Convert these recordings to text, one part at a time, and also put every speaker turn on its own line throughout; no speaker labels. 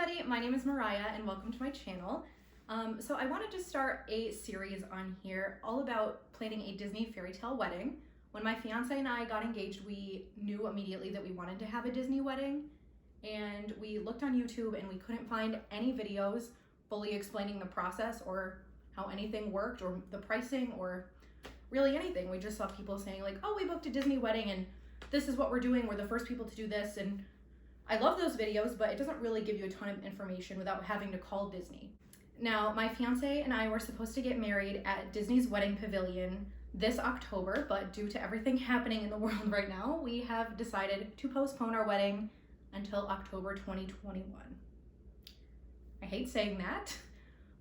everybody, my name is Mariah and welcome to my channel. So I wanted to start a series on here all about planning a Disney fairy tale wedding. When my fiance and I got engaged, we knew immediately that we wanted to have a Disney wedding, and we looked on YouTube and we couldn't find any videos fully explaining the process or how anything worked or the pricing or really anything. We just saw people saying like, oh, we booked a Disney wedding and this is what we're doing. We're the first people to do this. And I love those videos, but it doesn't really give you a ton of information without having to call Disney. Now, my fiance and I were supposed to get married at Disney's Wedding Pavilion this October, but due to everything happening in the world right now, we have decided to postpone our wedding until October 2021. I hate saying that,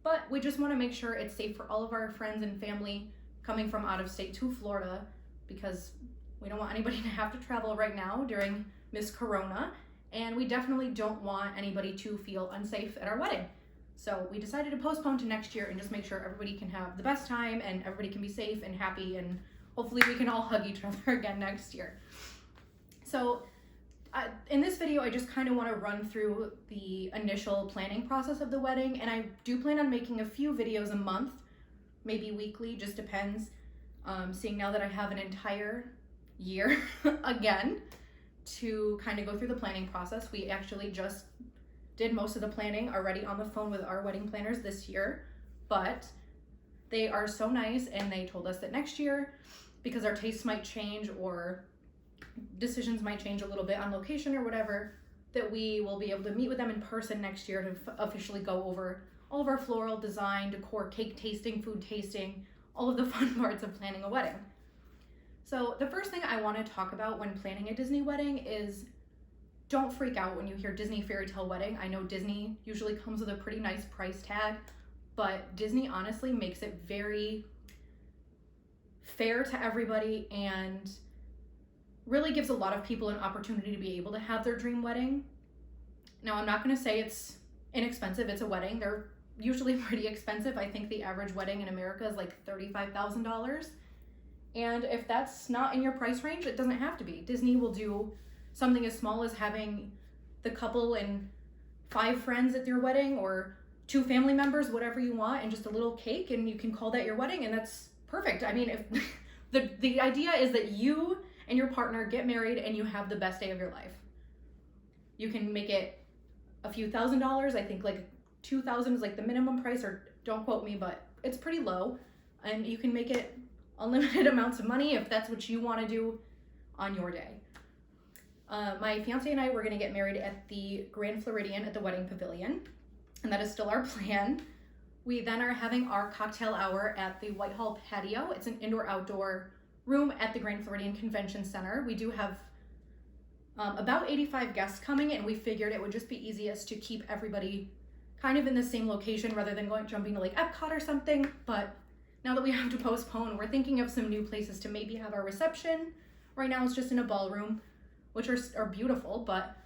but we just want to make sure it's safe for all of our friends and family coming from out of state to Florida, because we don't want anybody to have to travel right now during Miss Corona. And we definitely don't want anybody to feel unsafe at our wedding. So we decided to postpone to next year and just make sure everybody can have the best time and everybody can be safe and happy, and hopefully we can all hug each other again next year. So in this video, I just kind of want to run through the initial planning process of the wedding, and I do plan on making a few videos a month, maybe weekly, just depends. Seeing now that I have an entire year again to kind of go through the planning process. We actually just did most of the planning already on the phone with our wedding planners this year, but they are so nice and they told us that next year, because our tastes might change or decisions might change a little bit on location or whatever, that we will be able to meet with them in person next year to officially go over all of our floral design, decor, cake tasting, food tasting, all of the fun parts of planning a wedding. So the first thing I want to talk about when planning a Disney wedding is don't freak out when you hear Disney fairy tale wedding. I know Disney usually comes with a pretty nice price tag, but Disney honestly makes it very fair to everybody and really gives a lot of people an opportunity to be able to have their dream wedding. Now, I'm not going to say it's inexpensive. It's a wedding. They're usually pretty expensive. I think the average wedding in America is like $35,000. And if that's not in your price range, it doesn't have to be. Disney will do something as small as having the couple and 5 friends at your wedding, or 2 family members, whatever you want, and just a little cake, and you can call that your wedding, and that's perfect. I mean, if the idea is that you and your partner get married and you have the best day of your life. You can make it a few $1,000s. I think like $2,000 is like the minimum price, or don't quote me, but it's pretty low. And you can make it unlimited amounts of money if that's what you want to do on your day. My fiance and I were going to get married at the Grand Floridian at the Wedding Pavilion, and that is still our plan. We then are having our cocktail hour at the Whitehall patio. It's an indoor-outdoor room at the Grand Floridian Convention Center. We do have about 85 guests coming, and we figured it would just be easiest to keep everybody kind of in the same location rather than jumping to like Epcot or something. But now that we have to postpone, we're thinking of some new places to maybe have our reception. Right now it's just in a ballroom, which are beautiful, but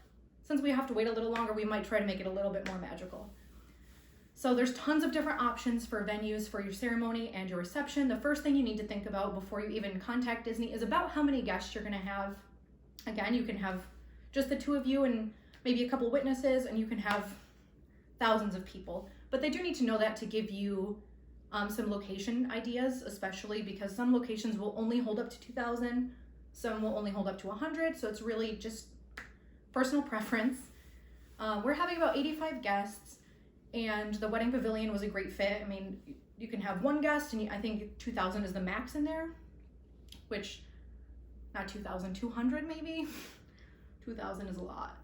since we have to wait a little longer, we might try to make it a little bit more magical. So there's tons of different options for venues for your ceremony and your reception. The first thing you need to think about before you even contact Disney is about how many guests you're gonna have. Again, you can have just the 2 of you and maybe a couple witnesses, and you can have thousands of people. But they do need to know that to give you some location ideas, especially because some locations will only hold up to 2,000, some will only hold up to 100, so it's really just personal preference. We're having about 85 guests, and the Wedding Pavilion was a great fit. I mean, you can have 1 guest, and I think 2,000 is the max in there, which, not 2,200 maybe? 2,000 is a lot.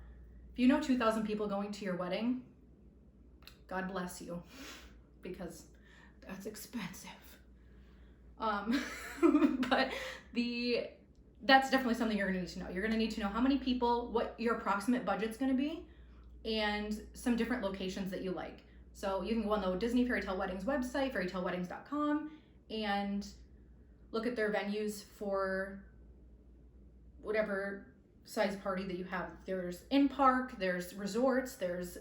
If you know 2,000 people going to your wedding, God bless you, because that's expensive. But that's definitely something you're gonna need to know. You're gonna need to know how many people, what your approximate budget's gonna be, and some different locations that you like. So you can go on the Disney Fairy Tale Weddings website, fairytaleweddings.com, and look at their venues for whatever size party that you have. There's in-park, there's resorts, there's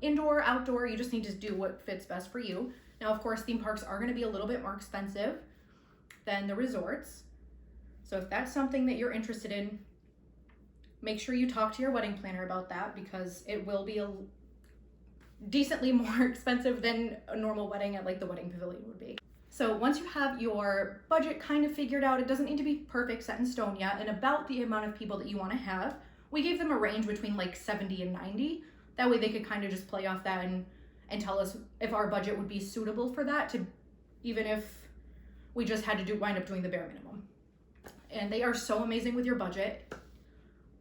indoor, outdoor. You just need to do what fits best for you. Now, of course, theme parks are going to be a little bit more expensive than the resorts. So if that's something that you're interested in, make sure you talk to your wedding planner about that, because it will be decently more expensive than a normal wedding at like the wedding pavilion would be. So once you have your budget kind of figured out, it doesn't need to be perfect, set in stone yet, and about the amount of people that you want to have, we gave them a range between like 70 and 90. That way they could kind of just play off that and tell us if our budget would be suitable for that, to even if we just had to wind up doing the bare minimum. And they are so amazing with your budget.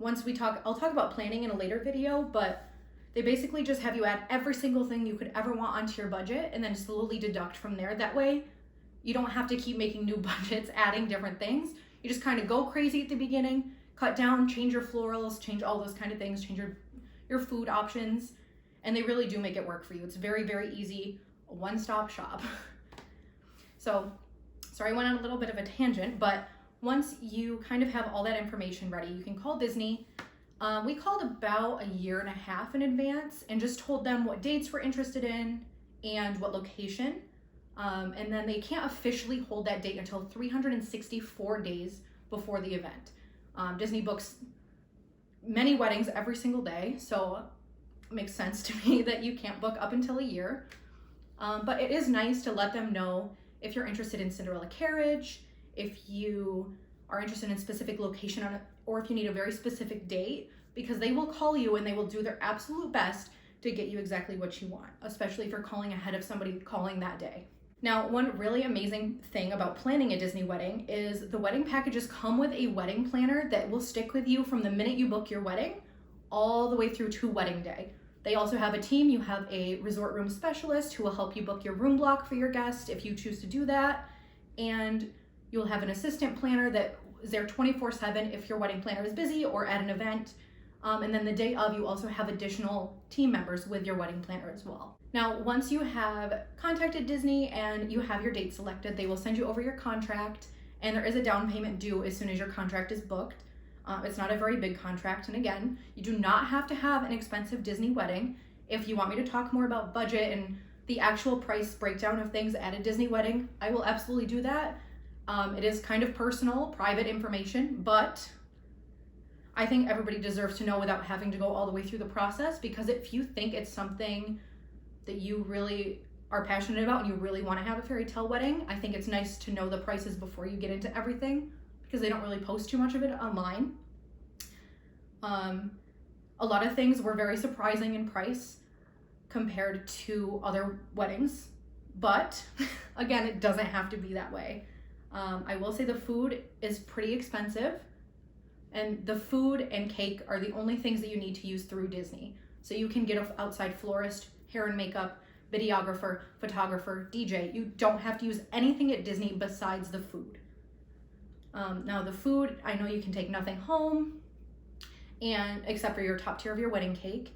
I'll talk about planning in a later video, but they basically just have you add every single thing you could ever want onto your budget and then slowly deduct from there. That way you don't have to keep making new budgets, adding different things. You just kind of go crazy at the beginning, cut down, change your florals, change all those kind of things, change your food options, and they really do make it work for you. It's very, very easy, a one-stop shop. So, sorry, I went on a little bit of a tangent, but once you kind of have all that information ready, you can call Disney. We called about a year and a half in advance and just told them what dates we're interested in and what location. And then they can't officially hold that date until 364 days before the event. Disney books many weddings every single day, so it makes sense to me that you can't book up until a year. But it is nice to let them know if you're interested in Cinderella carriage, if you are interested in a specific location or if you need a very specific date, because they will call you and they will do their absolute best to get you exactly what you want, especially if you're calling ahead of somebody calling that day. Now, one really amazing thing about planning a Disney wedding is the wedding packages come with a wedding planner that will stick with you from the minute you book your wedding all the way through to wedding day. They also have a team. You have a resort room specialist who will help you book your room block for your guest if you choose to do that. And you'll have an assistant planner that is there 24/7 if your wedding planner is busy or at an event. And then the day of, you also have additional team members with your wedding planner as well. Now, once you have contacted Disney and you have your date selected, they will send you over your contract, and there is a down payment due as soon as your contract is booked. It's not a very big contract, and again, you do not have to have an expensive Disney wedding. If you want me to talk more about budget and the actual price breakdown of things at a Disney wedding, I will absolutely do that. It is kind of personal, private information, but I think everybody deserves to know without having to go all the way through the process, because if you think it's something that you really are passionate about and you really want to have a fairy tale wedding, I think it's nice to know the prices before you get into everything, because they don't really post too much of it online. A lot of things were very surprising in price compared to other weddings, but again, it doesn't have to be that way. I will say the food is pretty expensive, and the food and cake are the only things that you need to use through Disney. So you can get an outside florist, hair and makeup, videographer, photographer, DJ. You don't have to use anything at Disney besides the food. Now the food, I know you can take nothing home, and except for your top tier of your wedding cake,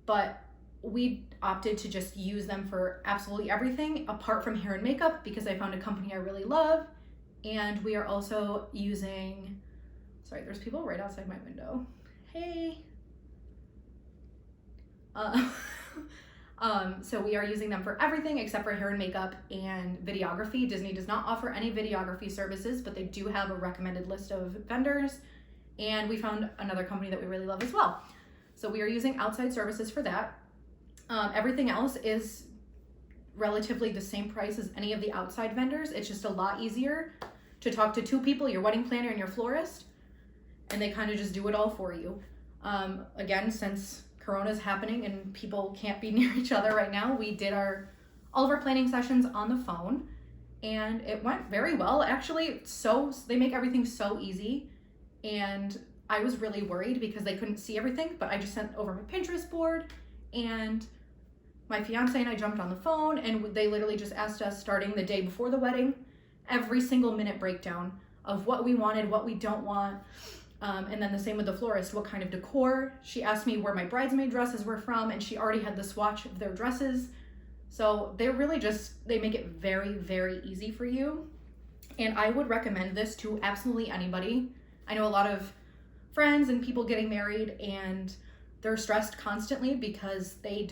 but we opted to just use them for absolutely everything apart from hair and makeup, because I found a company I really love. And we are also using, sorry, there's people right outside my window. Hey. So we are using them for everything except for hair and makeup and videography. Disney does not offer any videography services, but they do have a recommended list of vendors. And we found another company that we really love as well. So we are using outside services for that. Everything else is relatively the same price as any of the outside vendors. It's just a lot easier to talk to two people, your wedding planner and your florist, and they kind of just do it all for you. Again, since Corona's happening and people can't be near each other right now, we did all of our planning sessions on the phone, and it went very well. Actually, they make everything so easy, and I was really worried because they couldn't see everything, but I just sent over my Pinterest board, and my fiance and I jumped on the phone, and they literally just asked us, starting the day before the wedding, every single minute breakdown of what we wanted, what we don't want. And then the same with the florist, what kind of decor. She asked me where my bridesmaid dresses were from, and she already had the swatch of their dresses. So they really they make it very, very easy for you. And I would recommend this to absolutely anybody. I know a lot of friends and people getting married, and they're stressed constantly because they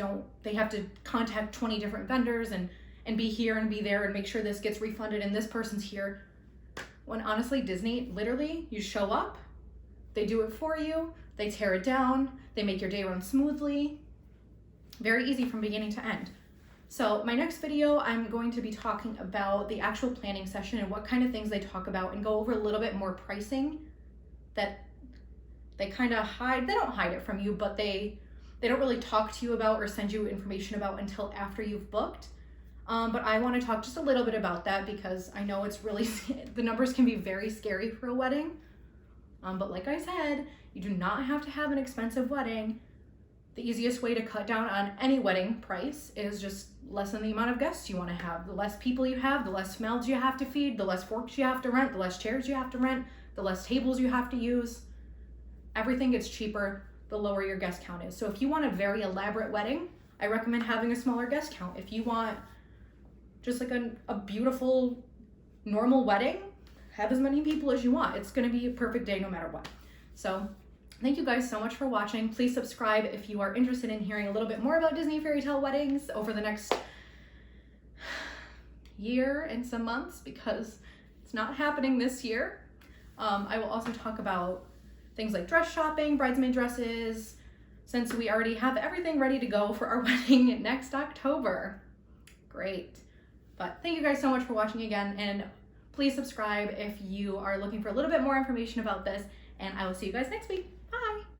have to contact 20 different vendors and be here and be there and make sure this gets refunded and this person's here. When honestly, Disney, literally, you show up, they do it for you, they tear it down, they make your day run smoothly. Very easy from beginning to end. So my next video, I'm going to be talking about the actual planning session and what kind of things they talk about, and go over a little bit more pricing that they kind of hide. They don't hide it from you, but they don't really talk to you about or send you information about until after you've booked. But I want to talk just a little bit about that because I know it's really, the numbers can be very scary for a wedding. But like I said, you do not have to have an expensive wedding. The easiest way to cut down on any wedding price is just lessen the amount of guests you want to have. The less people you have, the less mouths you have to feed, the less forks you have to rent, the less chairs you have to rent, the less tables you have to use. Everything gets cheaper the lower your guest count is. So if you want a very elaborate wedding, I recommend having a smaller guest count. If you want just like a beautiful, normal wedding, have as many people as you want. It's gonna be a perfect day no matter what. So thank you guys so much for watching. Please subscribe if you are interested in hearing a little bit more about Disney fairy tale weddings over the next year and some months, because it's not happening this year. I will also talk about things like dress shopping, bridesmaid dresses, since we already have everything ready to go for our wedding next October. Great. But thank you guys so much for watching again, and please subscribe if you are looking for a little bit more information about this, and I will see you guys next week.